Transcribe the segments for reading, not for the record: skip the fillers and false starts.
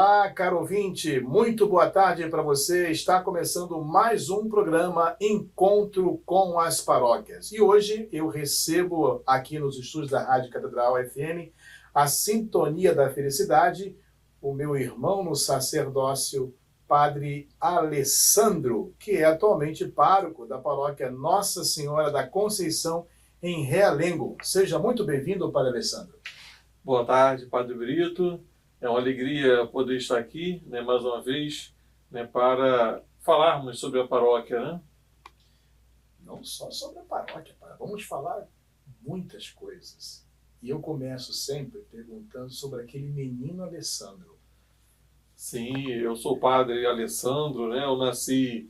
Olá, caro ouvinte, muito boa tarde para você. Está começando mais um programa Encontro com as Paróquias. E hoje eu recebo aqui nos estúdios da Rádio Catedral FM a Sintonia da Felicidade, o meu irmão no sacerdócio, Padre Alessandro, que é atualmente pároco da paróquia Nossa Senhora da Conceição, em Realengo. Seja muito bem-vindo, Padre Alessandro. Boa tarde, Padre Brito. É uma alegria poder estar aqui, mais uma vez, para falarmos sobre a paróquia, né? Não só sobre a paróquia, Padre. Vamos falar muitas coisas. E eu começo sempre perguntando sobre aquele menino Alessandro. Sim, eu sou o Padre Alessandro, né? Eu nasci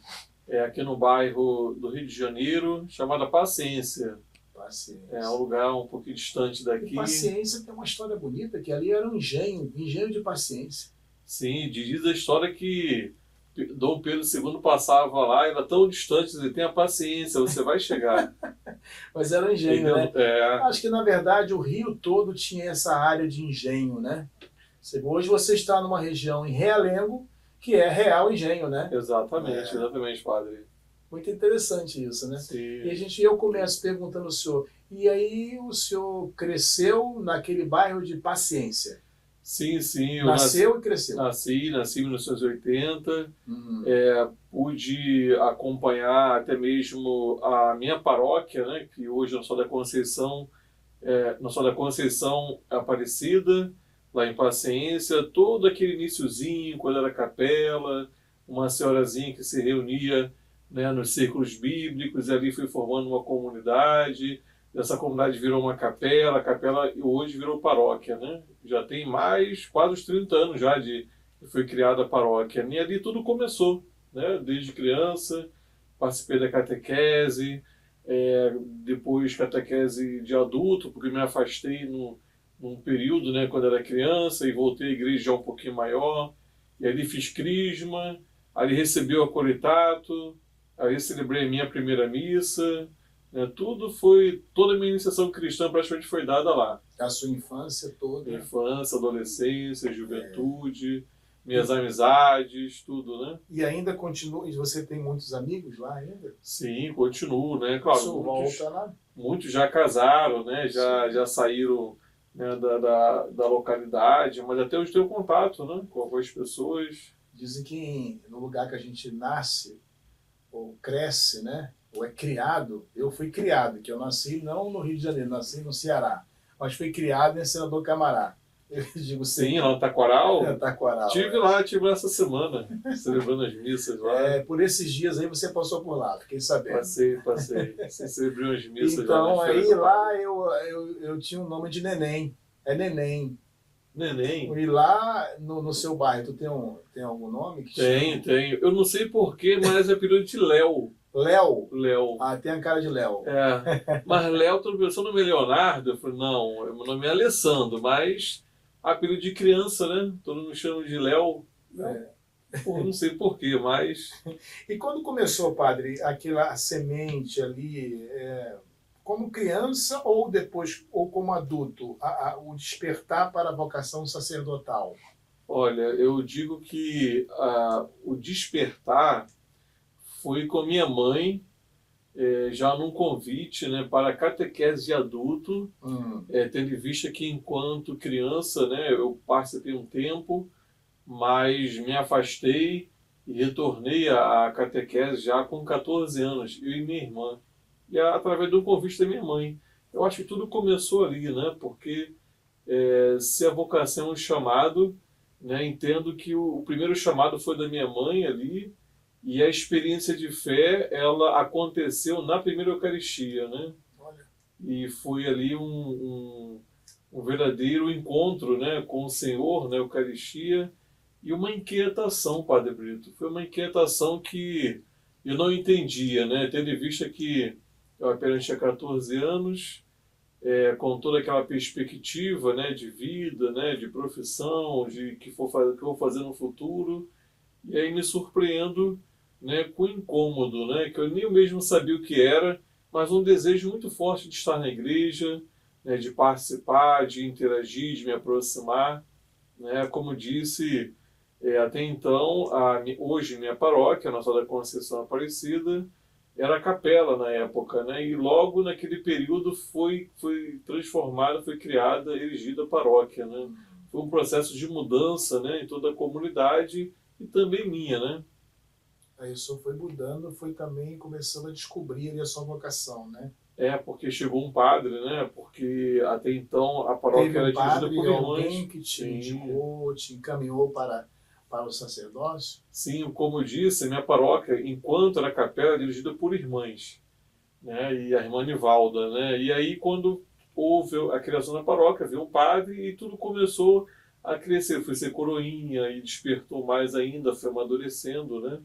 aqui no bairro do Rio de Janeiro, chamado Paciência. Paciência. É um lugar um pouquinho distante daqui. E Paciência tem uma história bonita, que ali era um engenho de Paciência. Sim, diz a história que Dom Pedro II passava lá, era tão distante, ele tenha paciência, você vai chegar. Mas era um engenho, né? É. Acho que, na verdade, o Rio todo tinha essa área de engenho, né? Hoje você está numa região em Realengo, que é Real Engenho, né? Exatamente, Padre. Muito interessante isso, né? Sim. E eu começo perguntando ao senhor, e aí o senhor cresceu naquele bairro de Paciência? Sim. Nasceu e cresceu? Nasci em 1980. Pude acompanhar até mesmo a minha paróquia, né, que hoje é Nossa da Conceição Aparecida, lá em Paciência, todo aquele iniciozinho, quando era capela, uma senhorazinha que se reunia, né, nos círculos bíblicos, e ali foi formando uma comunidade. Essa comunidade virou uma capela, a capela hoje virou paróquia, né? Já tem quase os 30 anos já que foi criada a paróquia. E ali tudo começou, né? Desde criança, participei da catequese, depois catequese de adulto, porque me afastei num período, né, quando era criança, e voltei à igreja já um pouquinho maior, e ali fiz crisma, ali recebi o acolitato, aí celebrei a minha primeira missa, né, toda a minha iniciação cristã praticamente foi dada lá. A sua infância toda? Infância, adolescência, juventude, minhas amizades, tudo, né? E ainda continua, e você tem muitos amigos lá ainda? Sim, continuo, né? Claro, Volta lá? Muitos já casaram, né? Já saíram, né, da localidade, mas até hoje tenho contato, né, com as pessoas. Dizem que no lugar que a gente nasce, ou cresce, né, ou é criado, eu fui criado, que eu nasci não no Rio de Janeiro, nasci no Ceará, mas fui criado em Senador Camará. Eu digo Sim, lá no Taquaral? Taquaral. Tive lá essa semana, celebrando as missas lá. Por esses dias aí você passou por lá, fiquei sabendo. Passei. Você celebrou as missas então, lá. Então, aí lá eu tinha o nome de Neném. É Neném. Neném? E lá no seu bairro, tu tem algum nome? Tenho. Eu não sei porquê, mas é apelido de Léo. Léo? Léo. Ah, tem a cara de Léo. Mas Léo, todo mundo pensou no meu Leonardo. Eu falei, não, meu nome é Alessandro, mas apelido de criança, né? Todo mundo me chama de Léo. Não sei porquê, mas... E quando começou, padre, aquela semente ali, como criança ou depois, ou como adulto, o despertar para a vocação sacerdotal? Olha, eu digo que o despertar foi com minha mãe, já num convite, né, para a catequese de adulto, tendo em vista que enquanto criança, né, eu participei um tempo, mas me afastei e retornei à catequese já com 14 anos, eu e minha irmã, e através do convite da minha mãe. Eu acho que tudo começou ali, né, porque se a vocação é um chamado, né, entendo que o primeiro chamado foi da minha mãe ali, e a experiência de fé, ela aconteceu na primeira Eucaristia, né? Olha. E foi ali um verdadeiro encontro, né, com o Senhor na Eucaristia, e uma inquietação, Padre Brito. Foi uma inquietação que eu não entendia, né? Tendo em vista que eu apenas tinha 14 anos, com toda aquela perspectiva, né, de vida, né, de profissão, de que eu vou fazer no futuro, e aí me surpreendo, né, com incômodo, né, que eu nem eu mesmo sabia o que era, mas um desejo muito forte de estar na igreja, né, de participar, de interagir, de me aproximar, né, como disse, Até então, hoje minha paróquia, Nossa Senhora da Conceição Aparecida, era capela na época, né? E logo naquele período foi transformada, foi criada, erigida a paróquia, né? Foi um processo de mudança, né, em toda a comunidade e também minha, né? Aí o senhor foi mudando, foi também começando a descobrir ali a sua vocação, né? Porque chegou um padre, né? Porque até então a paróquia Teve era um dirigida padre, por irmãs. alguém que te indicou, te encaminhou para o sacerdócio? Sim, como eu disse, minha paróquia, enquanto era capela, era dirigida por irmãs, né? E a irmã Nivalda, né? E aí quando houve a criação da paróquia, veio um padre e tudo começou a crescer. Foi ser coroinha e despertou mais ainda, foi amadurecendo, né?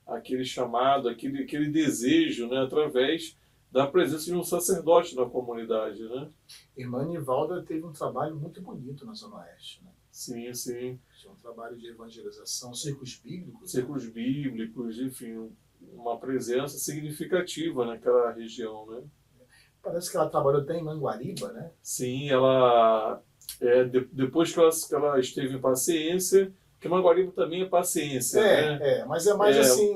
Aquele chamado, aquele desejo, né? Através da presença de um sacerdote na comunidade, né? Irmã Nivalda teve um trabalho muito bonito na Zona Oeste, né? Sim, sim. Tinha um trabalho de evangelização, círculos bíblicos. Círculos bíblicos, enfim, uma presença significativa naquela região, né? Parece que ela trabalhou até em Manguariba, né? Sim, ela depois que ela esteve em paciência, porque Manguariba também é paciência, né? Mas é mais assim.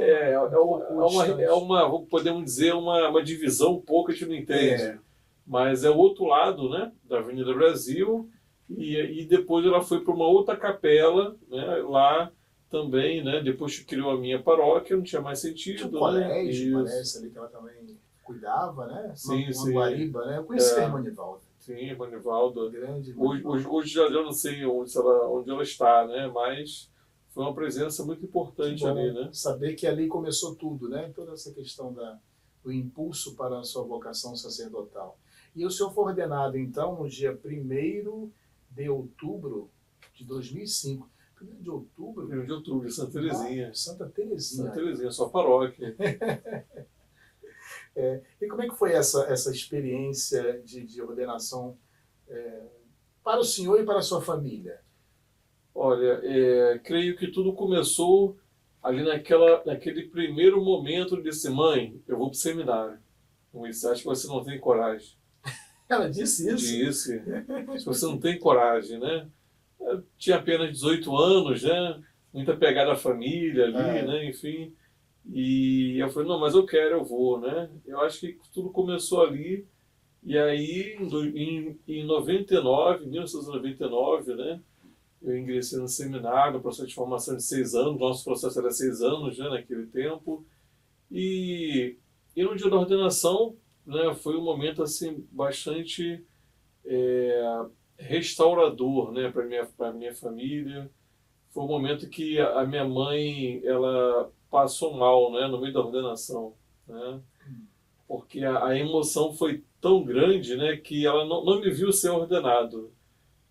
Podemos dizer, uma divisão um pouco, a gente não entende. Mas é o outro lado, né, da Avenida Brasil, e depois ela foi para uma outra capela, né, lá também, né, depois que criou a minha paróquia, não tinha mais sentido. Tinha um colégio, parece, ali que ela também cuidava, né? Sim, Manguariba, né? Eu conheci a irmã Nivalda. Sim, a Manivalda. Grande. Hoje já não sei onde ela está, né? Mas foi uma presença muito importante ali, né? Saber que ali começou tudo, né? Toda essa questão do impulso para a sua vocação sacerdotal. E o senhor foi ordenado, então, no dia 1º de outubro de 2005. 1º de outubro? 1º de outubro, Santa Terezinha. Santa Terezinha. Santa Terezinha, sua paróquia. E como é que foi essa experiência de ordenação para o senhor e para a sua família? Olha, creio que tudo começou ali naquele primeiro momento de dizer, mãe, eu vou para o seminário. Você acha que você não tem coragem? Ela disse isso? Disse. Se você não tem coragem, né? Eu tinha apenas 18 anos, né? Muita pegada à família ali, né? Enfim. E eu falei, não, mas eu quero, eu vou, né? Eu acho que tudo começou ali. E aí, em 1999, né? Eu ingressei no seminário, no processo de formação de 6 anos. Nosso processo era 6 anos, né? Naquele tempo. E no dia da ordenação, né? Foi um momento, assim, bastante restaurador, né? Para minha família. Foi um momento que a minha mãe, ela passou mal, né, no meio da ordenação, né, porque a emoção foi tão grande, né, que ela não me viu ser ordenado,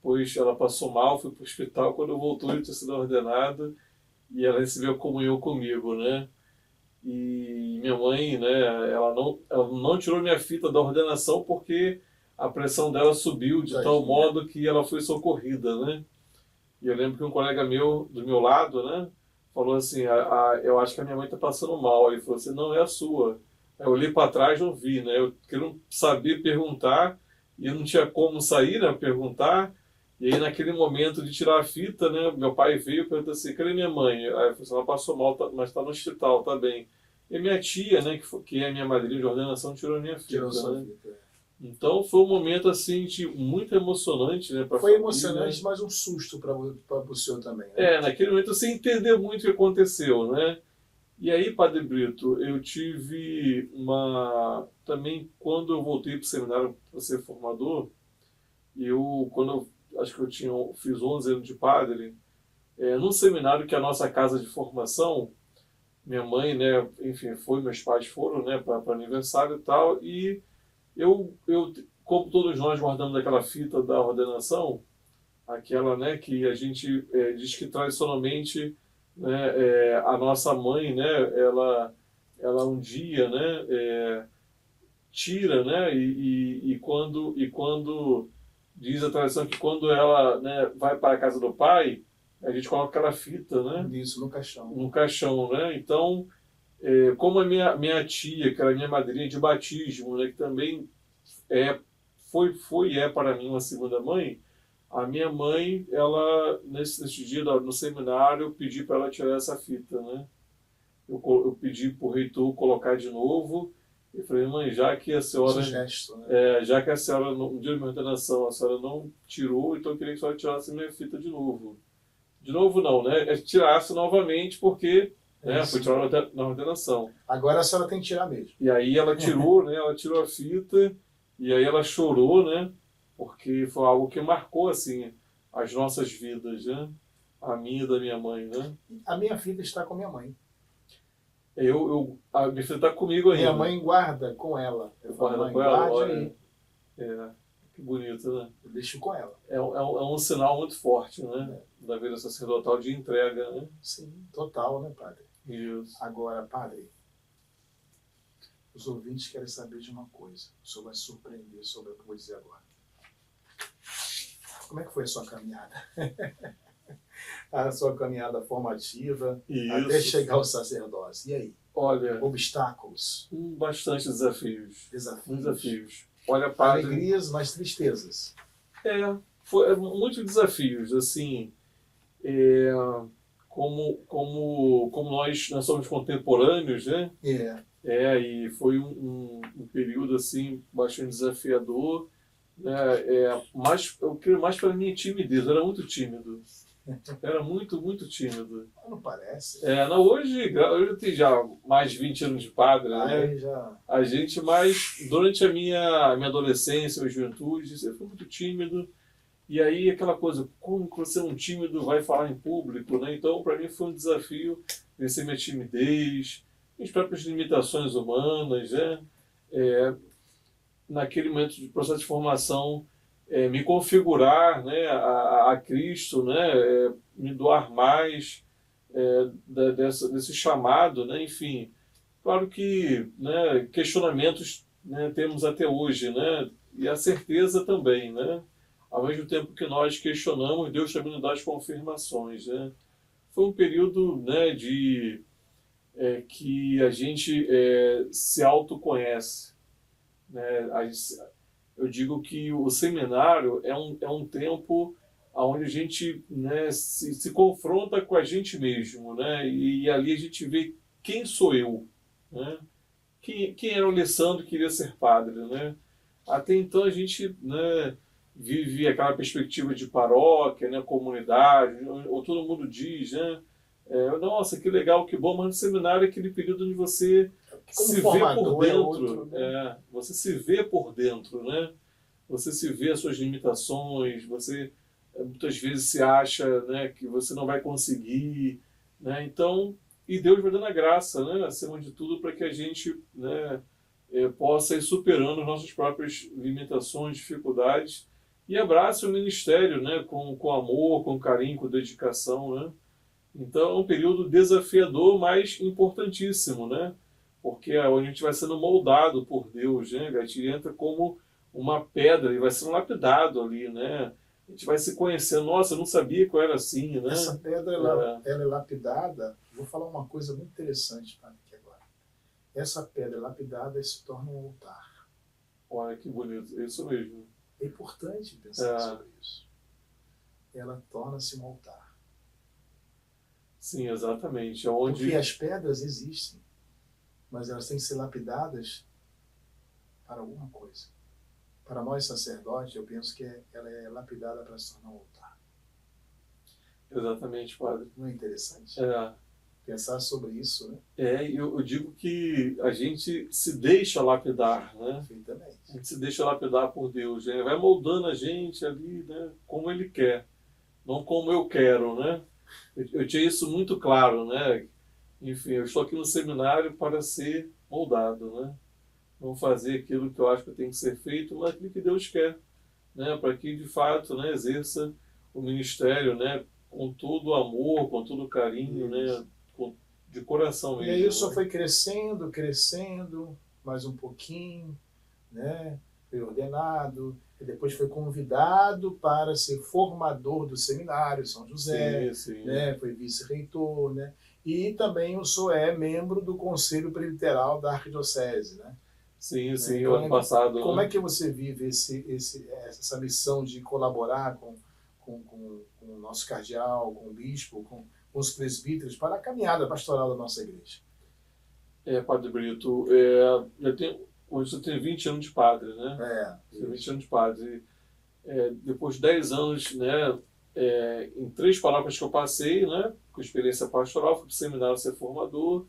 pois ela passou mal, foi para o hospital, quando eu voltou eu tinha sido ordenado e ela recebeu a comunhão comigo, né, e minha mãe, né, ela não tirou minha fita da ordenação porque a pressão dela subiu de tal modo que ela foi socorrida, né. E eu lembro que um colega meu, do meu lado, né, falou assim, eu acho que a minha mãe está passando mal. Ele falou assim, não, é a sua. Aí eu olhei para trás e não vi, né, eu queria saber perguntar, e eu não tinha como sair, né, perguntar. E aí naquele momento de tirar a fita, né, meu pai veio e perguntou assim, cadê minha mãe? Aí eu falei assim, ela passou mal, mas está no hospital, tá bem. E minha tia, né, que é a minha madrinha de ordenação, tirou a minha fita. Tirou sua fita. Então foi um momento assim muito emocionante, né, para Foi emocionante, mas um susto para o senhor também, né? Naquele momento sem entender muito o que aconteceu, né? E aí, Padre Brito, eu tive também quando eu voltei para o seminário para ser formador, acho que fiz 11 anos de padre, num seminário que é a nossa casa de formação, minha mãe, né, enfim, meus pais foram, né, para aniversário e tal, e eu, como todos nós guardamos aquela fita da ordenação, aquela, né, que a gente diz que tradicionalmente, né, a nossa mãe, né, ela um dia, né, tira, né, e quando diz a tradição que quando ela, né, vai para a casa do pai, a gente coloca aquela fita, né? Isso, no caixão. No caixão, né? Então, como a minha tia, que era minha madrinha de batismo, né, que também foi e é para mim uma segunda mãe, A minha mãe, ela, nesse dia no seminário, eu pedi para ela tirar essa fita, né? Eu pedi para o reitor colocar de novo. Eu falei, mãe, já que a senhora... Gesto, né? já que a senhora, no dia da minha ordenação, a senhora não tirou, então eu queria que a senhora tirasse minha fita de novo. De novo não, né? Tirasse novamente, porque foi tirada na ordenação. Agora a senhora tem que tirar mesmo. E aí ela tirou, né? Ela tirou a fita, e aí ela chorou, né? Porque foi algo que marcou, assim, as nossas vidas, né? A minha e da minha mãe, né? A minha fita está com a minha mãe. A minha filha está comigo ainda. Minha mãe guarda com ela. Eu falo, Guarda mãe, com ela, guarde olha. aí. Que bonito, né? Eu deixo com ela. É um sinal muito forte, né? Da vida sacerdotal de entrega, né? Sim, total, né, padre? Isso. Agora, padre, os ouvintes querem saber de uma coisa. O senhor vai se surpreender sobre o que eu vou dizer agora. Como é que foi a sua caminhada? A sua caminhada formativa, até chegar ao sacerdócio. E aí? Olha, obstáculos? Bastante desafios. Desafios. Olha, padre, alegrias, mas tristezas. Foi muitos desafios, assim, como nós somos contemporâneos, né? E foi um período, assim, bastante desafiador, né? Eu creio mais pela minha timidez, eu era muito tímido. Era muito, muito tímido. Não parece. Hoje eu tenho já mais de 20 anos de padre, né? A gente, mas durante a minha adolescência, minha juventude, eu fui muito tímido. E aí aquela coisa, como que você é um tímido vai falar em público, né? Então, para mim foi um desafio vencer minha timidez, minhas próprias limitações humanas, né? Naquele momento de processo de formação, me configurar, né, a Cristo, né, me doar mais desse chamado, né, enfim. Claro que, né, questionamentos, né, temos até hoje, né, e a certeza também, né, ao mesmo tempo que nós questionamos, Deus também nos dá as confirmações, né. Foi um período, né, que a gente se autoconhece, né. Eu digo que o seminário é um tempo onde a gente, né, se confronta com a gente mesmo, né, e ali a gente vê quem sou eu, né, quem era o Alessandro que queria ser padre, né. Até então a gente, né, vive aquela perspectiva de paróquia, né, comunidade, ou todo mundo diz, né, nossa, que legal, que bom, mas no seminário é aquele período onde você se vê por dentro, você se vê por dentro, né? Você se vê as suas limitações, você muitas vezes se acha, né, que você não vai conseguir, né? Então, e Deus vai dando a graça, né, acima de tudo, para que a gente, né, possa ir superando as nossas próprias limitações, dificuldades e abrace o ministério, né, com amor, com carinho, com dedicação, né? Então é um período desafiador, mas importantíssimo, né? Porque é onde a gente vai sendo moldado por Deus, né? A gente entra como uma pedra e vai sendo lapidado ali, né? A gente vai se conhecendo. Nossa, eu não sabia que eu era assim, né? Essa pedra, ela é lapidada. Vou falar uma coisa muito interessante para aqui agora. Essa pedra lapidada se torna um altar. Olha que bonito, é isso mesmo. É importante pensar sobre isso. Ela torna-se um altar. Sim, exatamente. Onde... Porque as pedras existem, mas elas têm que ser lapidadas para alguma coisa. Para nós sacerdotes, eu penso que ela é lapidada para se tornar um altar. Exatamente, padre. Não é interessante? Pensar sobre isso, né? Eu digo que a gente se deixa lapidar, né? Perfeitamente. A gente se deixa lapidar por Deus, né? Vai moldando a gente ali, né? Como Ele quer, não como eu quero, né? Eu tinha isso muito claro, né? Enfim, eu estou aqui no seminário para ser moldado, né? Não fazer aquilo que eu acho que tem que ser feito, mas aquilo que Deus quer, né? Para que, de fato, né, exerça o ministério, né? Com todo o amor, com todo o carinho, né? De coração mesmo. E aí o senhor foi crescendo, mais um pouquinho, né? Foi ordenado, e depois foi convidado para ser formador do seminário São José, sim. Né? Foi vice-reitor, né? E também o senhor é membro do Conselho Presbiteral da Arquidiocese, né? Sim, o ano passado. Como é que você vive essa missão de colaborar com com o nosso cardeal, com o bispo, com os presbíteros, para a caminhada pastoral da nossa igreja? Padre Brito, hoje eu tenho 20 anos de padre, né? Tenho 20 anos de padre. Depois de 10 anos, né, em 3 paróquias que eu passei, né, com experiência pastoral, fui para o seminário ser formador.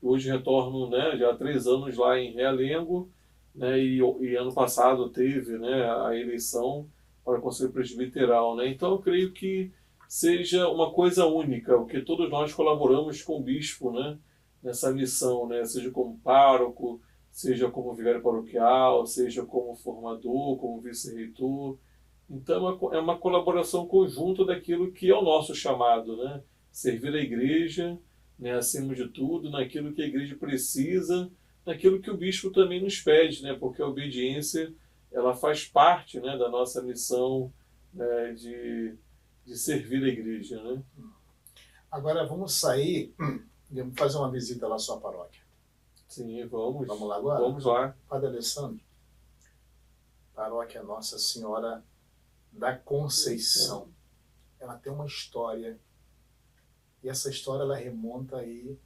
Hoje retorno, né, já há 3 anos lá em Realengo, né, e ano passado teve, né, a eleição para o Conselho Presbiteral, né? Então eu creio que seja uma coisa única, o que todos nós colaboramos com o bispo, né, nessa missão, né, seja como pároco, seja como vigário paroquial, seja como formador, como vice-reitor. Então é uma colaboração conjunta daquilo que é o nosso chamado, né? Servir a igreja, né, acima de tudo, naquilo que a igreja precisa, naquilo que o bispo também nos pede, né? Porque a obediência, ela faz parte, né, da nossa missão, né, de servir a igreja, né? Agora vamos sair e vamos fazer uma visita lá à sua paróquia. Sim, vamos. Vamos lá agora? Vamos lá. Padre Alessandro, paróquia Nossa Senhora da Conceição. Ela tem uma história, e essa história ela remonta aí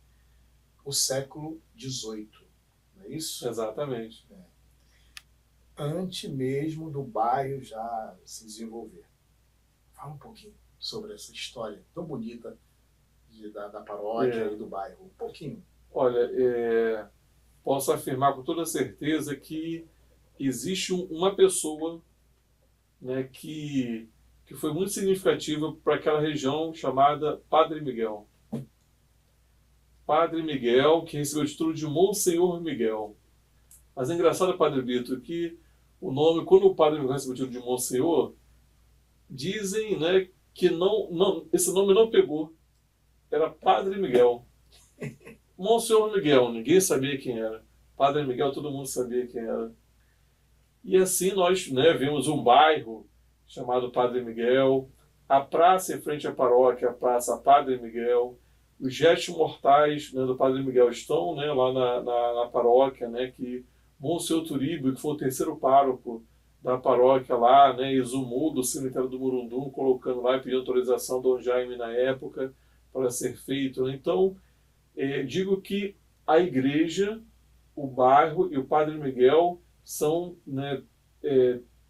ao século XVIII, não é isso? Exatamente. Antes mesmo do bairro já se desenvolver. Fala um pouquinho sobre essa história tão bonita da paróquia e do bairro. Um pouquinho. Olha, posso afirmar com toda certeza que existe uma pessoa, né, que foi muito significativa para aquela região chamada Padre Miguel. Padre Miguel, que recebeu o título de Monsenhor Miguel. Mas é engraçado, Padre Brito, que o nome, quando o Padre Miguel recebeu o título de Monsenhor, dizem, né, que esse nome não pegou. Era Padre Miguel. Monsenhor Miguel, ninguém sabia quem era. Padre Miguel, todo mundo sabia quem era. E assim nós, né, vimos um bairro chamado Padre Miguel, a praça em frente à paróquia, a Praça Padre Miguel, os gestos mortais, né, do Padre Miguel estão, né, lá na paróquia, né, que Monsenhor Turíbio, que foi o terceiro pároco da paróquia lá, né, exumou do cemitério do Murundum, colocando lá e pedindo autorização do Dom Jaime na época para ser feito. Então, digo que a igreja, o bairro e o Padre Miguel são, né,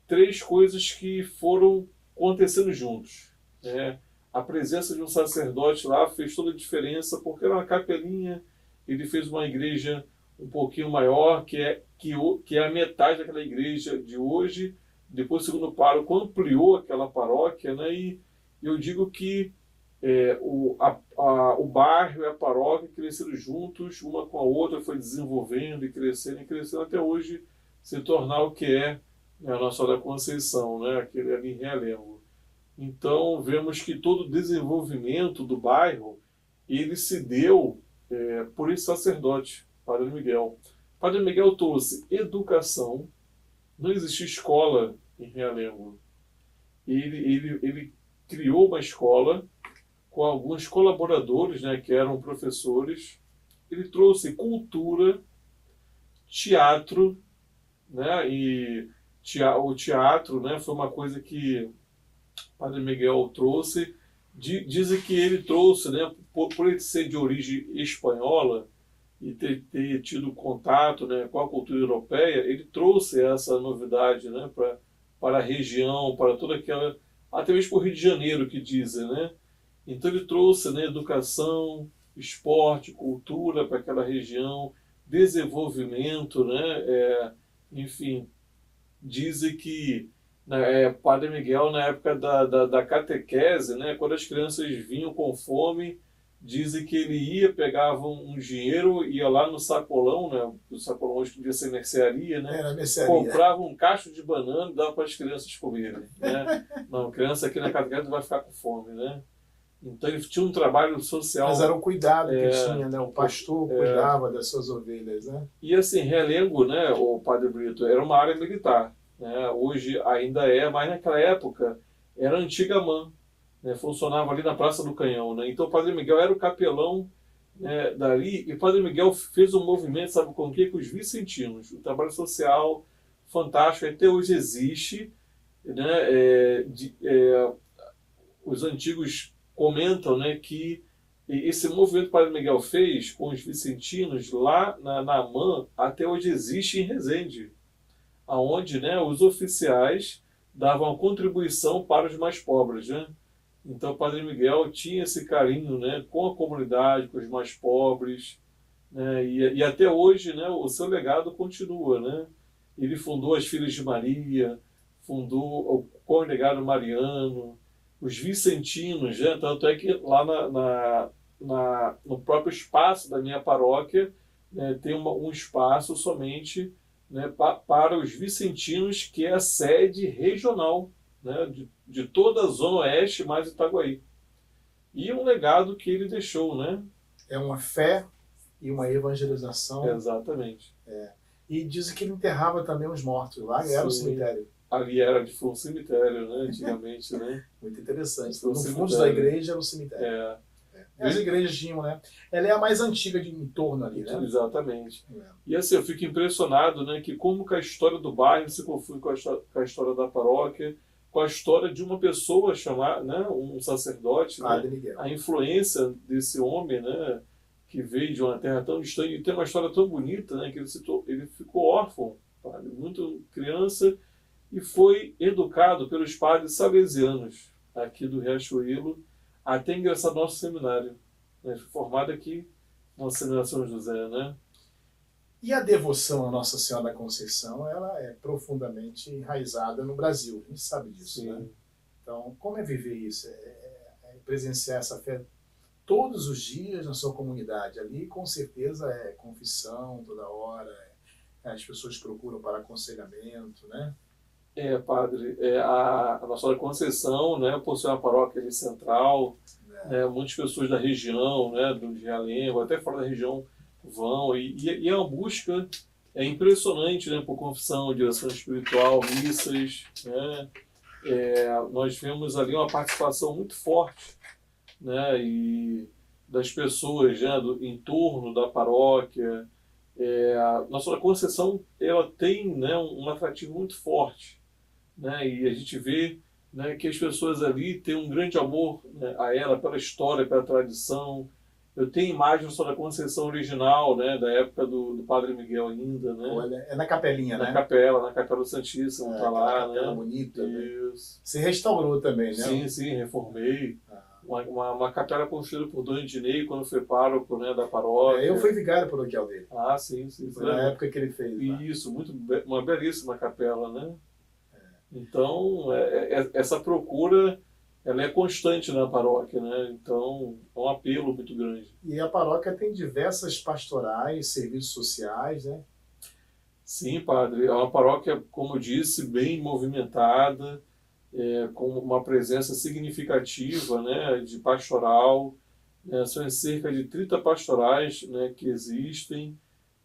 3 coisas que foram acontecendo juntos, né? A presença de um sacerdote lá fez toda a diferença, porque era uma capelinha, ele fez uma igreja um pouquinho maior, que é a metade daquela igreja de hoje. Depois o segundo pároco ampliou aquela paróquia, né? E eu digo que o bairro e a paróquia cresceram juntos, uma com a outra, foi desenvolvendo e crescendo até hoje se tornar o que é, né, a Nossa Senhora da Conceição, né, aquele ali em Realengo. Então vemos que todo o desenvolvimento do bairro ele se deu por esse sacerdote, Padre Miguel. Padre Miguel trouxe educação, não existia escola em Realengo. Ele criou uma escola com alguns colaboradores, né, que eram professores. Ele trouxe cultura, teatro, né, e o teatro, né, foi uma coisa que Padre Miguel trouxe. Dizem que ele trouxe, né, por ele ser de origem espanhola e ter tido contato, né, com a cultura europeia, ele trouxe essa novidade, né, para a região, para toda aquela, até mesmo para o Rio de Janeiro, que dizem, né? Então ele trouxe, né, educação, esporte, cultura para aquela região, desenvolvimento, né? Enfim, dizem que Padre Miguel, na época da catequese, né, quando as crianças vinham com fome, dizem que ele pegava um dinheiro, ia lá no sacolão, né, o sacolão hoje podia ser mercearia, né, comprava um cacho de banana e dava para as crianças comerem, né. Não, criança aqui na catequese vai ficar com fome, né. Então ele tinha um trabalho social. Mas era um cuidado que tinha, né? O pastor cuidava das suas ovelhas, né? E assim, Realengo, né, o Padre Brito, era uma área militar, né? Hoje ainda mas naquela época era Antigamã, né? Funcionava ali na Praça do Canhão, né? Então o Padre Miguel era o capelão, né, dali, e o Padre Miguel fez um movimento, sabe com o quê? Com os vicentinos, um trabalho social fantástico, até hoje existe, né? os antigos comentam, né, que esse movimento que o Padre Miguel fez com os vicentinos lá na AMAN até hoje existe em Resende, aonde, né, os oficiais davam contribuição para os mais pobres, né? Então o Padre Miguel tinha esse carinho, né, com a comunidade, com os mais pobres, né, e até hoje, né, o seu legado continua, né? Ele fundou as Filhas de Maria, fundou o Congregado Mariano, os Vicentinos, né? Tanto é que lá no próprio espaço da minha paróquia, né, tem um espaço somente, né, para os Vicentinos, que é a sede regional, né, de toda a Zona Oeste mais Itaguaí. E um legado que ele deixou, né? É uma fé e uma evangelização. Exatamente. E dizem que ele enterrava também os mortos lá, era o cemitério. Ali foi um cemitério, né, antigamente, né? Muito interessante. Foi um No fundo cemitério. da igreja era o cemitério. As igrejas tinham, né? Ela é a mais antiga de em torno ali, né? Exatamente. E assim, eu fico impressionado, né, que como que a história do bairro se confunde com a história da paróquia, com a história de uma pessoa chamada, né, um sacerdote, Padre né, Miguel. a influência desse homem, né, que veio de uma terra tão distante e tem uma história tão bonita, né, que ele ficou órfão, sabe, muito criança, e foi educado pelos padres salesianos aqui do Riachuelo até ingressar no nosso seminário, né, formado aqui no Seminário São José, né? E a devoção à Nossa Senhora da Conceição, ela é profundamente enraizada no Brasil, a gente sabe disso, Sim. né? Então, como é viver isso? É presenciar essa fé todos os dias na sua comunidade. Ali, com certeza, é confissão toda hora, as pessoas procuram para aconselhamento, né? Padre, a Nossa Senhora da Conceição, né, possui uma paróquia ali central, né, muitas pessoas da região, né, do Realengo, até fora da região, vão, e é uma busca impressionante, né, por confissão, direção espiritual, missas, né, nós vemos ali uma participação muito forte, né, e das pessoas, né, do entorno da paróquia. A Nossa Senhora da Conceição, ela tem, né, um atrativo muito forte, né, e a gente vê, né, que as pessoas ali têm um grande amor, né, a ela, pela história, pela tradição. Eu tenho imagens só da Conceição original, né, da época do Padre Miguel ainda, né? Olha, é na capelinha, na né? Na Capela do Santíssimo, tá lá, capela né? bonita, Isso. Né? Você restaurou também, né? Sim, sim, reformei. Uma capela construída por Dom Ednei quando foi pároco, né, da paróquia. Eu fui vigário paroquial dele. Ah, sim, sim. Foi na época que ele fez. Isso, uma belíssima capela, né? Então, essa procura, ela é constante na paróquia, né? Então, é um apelo muito grande. E a paróquia tem diversas pastorais, serviços sociais, né? Sim, padre. É uma paróquia, como eu disse, bem movimentada, com uma presença significativa, né, de pastoral. São cerca de 30 pastorais, né, que existem.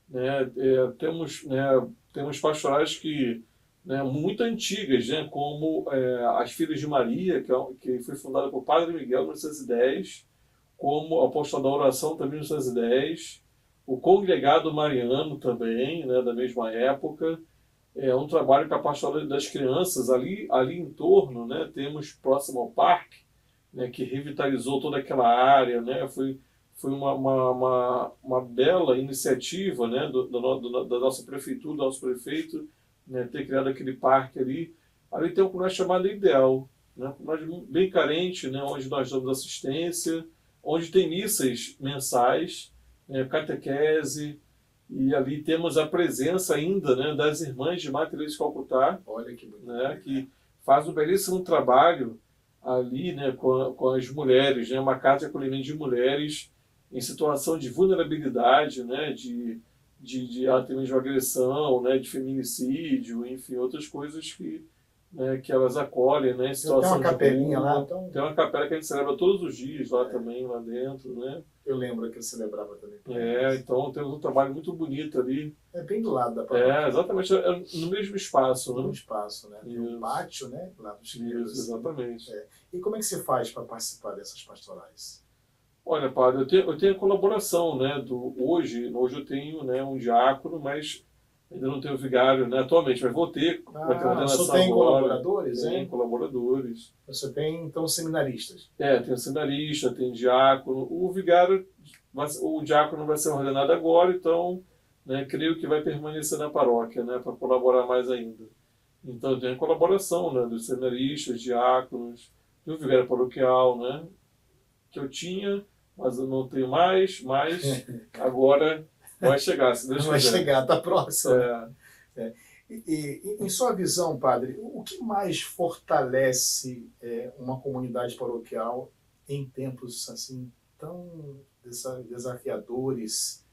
Né? Temos pastorais que, né, muito antigas, né, como as Filhas de Maria, que foi fundada por Padre Miguel em 1910, como a Apostolado da Oração também em 1910, o Congregado Mariano também, né, da mesma época. É um trabalho com a pastoral das crianças ali em torno, né, temos próximo ao parque, né, que revitalizou toda aquela área, né, foi uma bela iniciativa, né, da nossa prefeitura, do nosso prefeito, né, ter criado aquele parque ali. Ali tem um colégio chamado Ideal, né, um colégio bem carente, né, onde nós damos assistência, onde tem missas mensais, catequese, e ali temos a presença ainda, né, das irmãs de Madre Teresa de Calcutá. Olha que bonito, né, que faz um belíssimo trabalho ali, né, com as mulheres, né, uma casa de acolhimento de mulheres em situação de vulnerabilidade, né, até mesmo de agressão, né, de feminicídio, enfim, outras coisas que elas acolhem, né, em situação tem uma capelinha lá, então... Tem uma capela que a gente celebra todos os dias lá também, lá dentro, né. Eu lembro que eu celebrava também. Então temos um trabalho muito bonito ali. É bem do lado da paróquia. Exatamente, no mesmo espaço, né. No espaço, né. No pátio, né, lá dos Isso, exatamente. E como é que você faz para participar dessas pastorais? Olha, padre, eu tenho a colaboração, né, hoje eu tenho, né, um diácono, mas Ainda não tenho vigário, né, atualmente, mas vou ter. Vai ter uma ordenação só tem agora. colaboradores, Tem hein? colaboradores. Você tem, então, seminaristas. Tem seminarista, tem diácono. O vigário, o diácono vai ser ordenado agora, então, né, creio que vai permanecer na paróquia, né, para colaborar mais ainda. Então tem a colaboração, né, dos seminaristas, diáconos, do vigário paroquial, né, que eu tinha, mas eu não tenho mais, mas agora vai chegar, se Deus quiser. Vai chegar, está próximo. É. E em sua visão, padre, o que mais fortalece uma comunidade paroquial em tempos assim tão desafiadores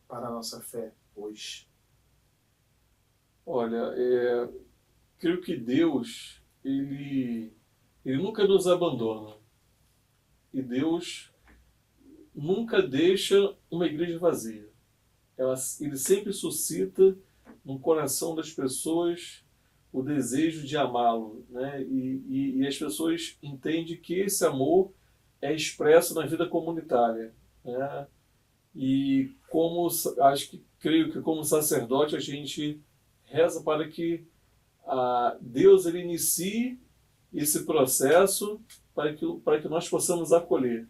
para a nossa fé hoje? Olha, creio que Deus, ele nunca nos abandona. E Deus nunca deixa uma igreja vazia. Ele sempre suscita no coração das pessoas o desejo de amá-lo, né? E as pessoas entendem que esse amor é expresso na vida comunitária, né? E creio que como sacerdote a gente reza para que Deus ele inicie esse processo para que nós possamos acolher,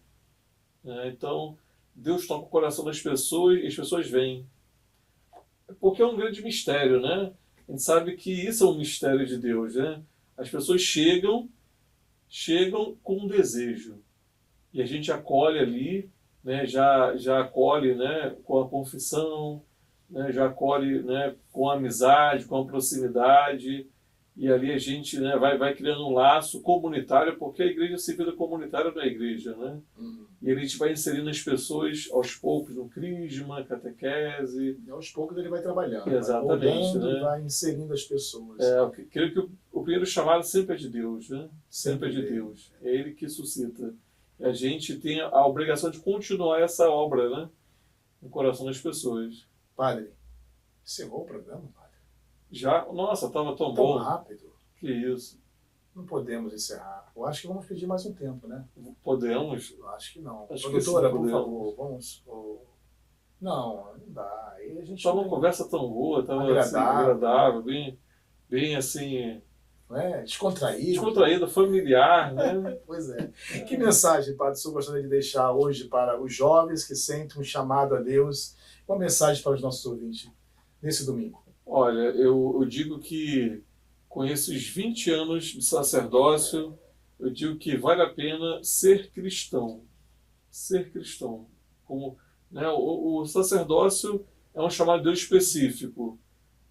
né? Então Deus toca o coração das pessoas e as pessoas vêm. Porque é um grande mistério, né? A gente sabe que isso é um mistério de Deus, né? As pessoas chegam com um desejo. E a gente acolhe ali, né? Já acolhe, né? Com a confissão, né? Já acolhe, né? Com a amizade, com a proximidade. E ali a gente, né? vai criando um laço comunitário, porque a igreja se vira comunitária da igreja, né? E a gente vai inserindo as pessoas aos poucos no crisma, catequese. E aos poucos ele vai trabalhando. Exatamente, vai né? Vai inserindo as pessoas. Creio que o primeiro chamado sempre é de Deus, né? Sempre é de dele. Deus. É Ele que suscita. E a gente tem a obrigação de continuar essa obra, né? No coração das pessoas. Padre, encerrou o programa, padre? Já? Nossa, estava tão Tão bom. rápido. Que isso. Não podemos encerrar. Eu acho que vamos pedir mais um tempo, né? Podemos? Eu acho que não. Acho Doutora, que sim, por podemos. favor, vamos... Não dá. Aí a gente Estava uma conversa tão boa, estava assim, agradável, bem assim... Descontraído, familiar, né? Pois é. Que mensagem, padre, o senhor gostaria de deixar hoje para os jovens que sentem um chamado a Deus? Uma mensagem para os nossos ouvintes nesse domingo. Olha, eu digo que com esses 20 anos de sacerdócio, eu digo que vale a pena ser cristão. Ser cristão. Como, né, o sacerdócio é um chamado de Deus específico,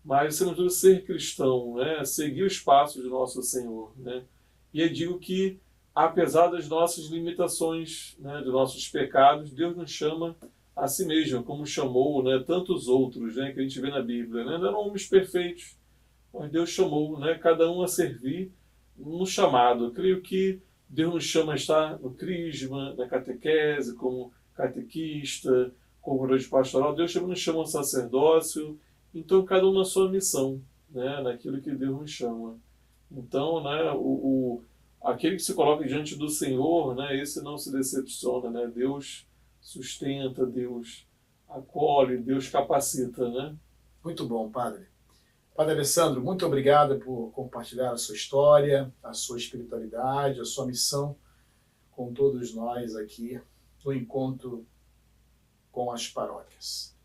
mas, acima de tudo, ser cristão, né, seguir os passos do nosso Senhor. Né? E eu digo que, apesar das nossas limitações, né, dos nossos pecados, Deus nos chama a si mesmo, como chamou, né, tantos outros, né, que a gente vê na Bíblia. Né? Não eram homens perfeitos, mas Deus chamou, né, cada um a servir no chamado. Eu creio que Deus nos chama a estar no crisma, na catequese, como catequista, como grande pastoral. Deus nos chama ao sacerdócio. Então, cada um na sua missão, né, naquilo que Deus nos chama. Então, né, aquele que se coloca diante do Senhor, né, esse não se decepciona. Né? Deus sustenta, Deus acolhe, Deus capacita. Né? Muito bom, padre. Padre Alessandro, muito obrigado por compartilhar a sua história, a sua espiritualidade, a sua missão com todos nós aqui no encontro com as paróquias.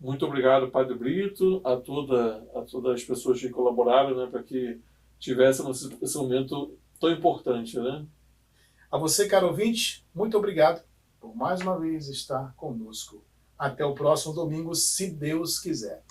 Muito obrigado, Padre Brito, a todas as pessoas que colaboraram, né, para que tivéssemos esse momento tão importante. Né? A você, caro ouvinte, muito obrigado por mais uma vez estar conosco. Até o próximo domingo, se Deus quiser.